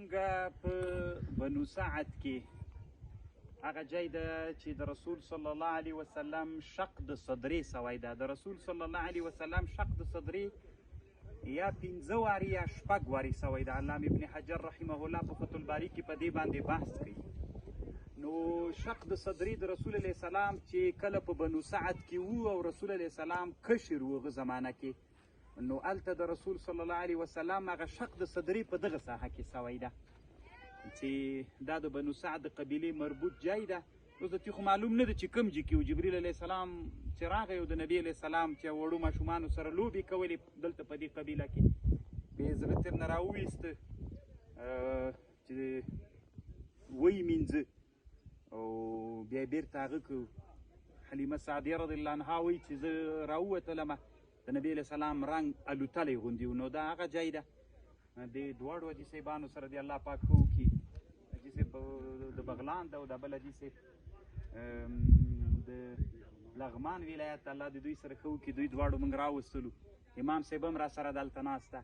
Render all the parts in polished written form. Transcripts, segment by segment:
زمونږ په بنو سعد کې هغه ځای ده چې د رسول صلی الله علیه وسلم شق د صدرې سوی ده. د رسول صلی الله علیه وسلم شق د صدرې یا 15 وارې یا 6 وارې سوی ده. علامه ابن حجر رحمه الله په فتح الباري کې په دې باندې بحث کوي. نو شق د صدرې د رسول علیه السلام چې کله په بنو سعد کې وو او رسول علیه السلام کشر و هغه زمانه کې، نو هلته د رسول صلی الله علیه وسلم هغه شق د صدرې په دغه ساحه کې سوی ده چې دا د بنو سعد قبیلې مربوط ځای ده. اوس د تې خو معلوم نه ده چې کوم ځای کې و. جبریل علیه السلام چې راغی او د نبي علیه السلام چې وړو ماشومانو سره لوبې کولې دلته په دې قبیله کې، بې زړه ترنه راوویسته چې ویې مینځه او بیا یې بیرته هغه کړو. حلیمه سعدیه رضی الله عنها وایي چې زه راووتلمه د نبي علیه السلام رنګ الوتلی غوندې و. نو دا هغه ځای ده. د دواړو حاجي صاحبانو سره دې الله پاک ښه وکړي. حاجي صاحب د بغلان ده او دا بل حاجي صاحب د لغمان ولایت، الله د دوی سره ښه وکړي. دوی دواړو موږ راوستلو. امام صاحب هم را سره دلته ناسته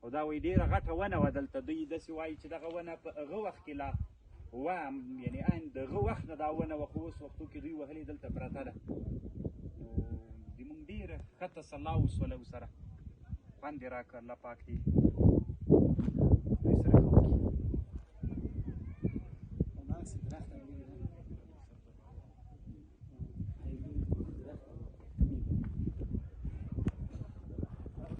او دا وایي ډېره غټه ونه وه دلته. دوی داسې وایي چې دغه ونه په هغه وخت کې لا وه، یعنې عین د هغه وخت نه دا ونه وه، خو اوس وختو کې دوی وهلې دلته پرته ده. نو د موږ ډېره ښه تسلا وسوله ورسره، خوند یې راکړ. الله پاک دې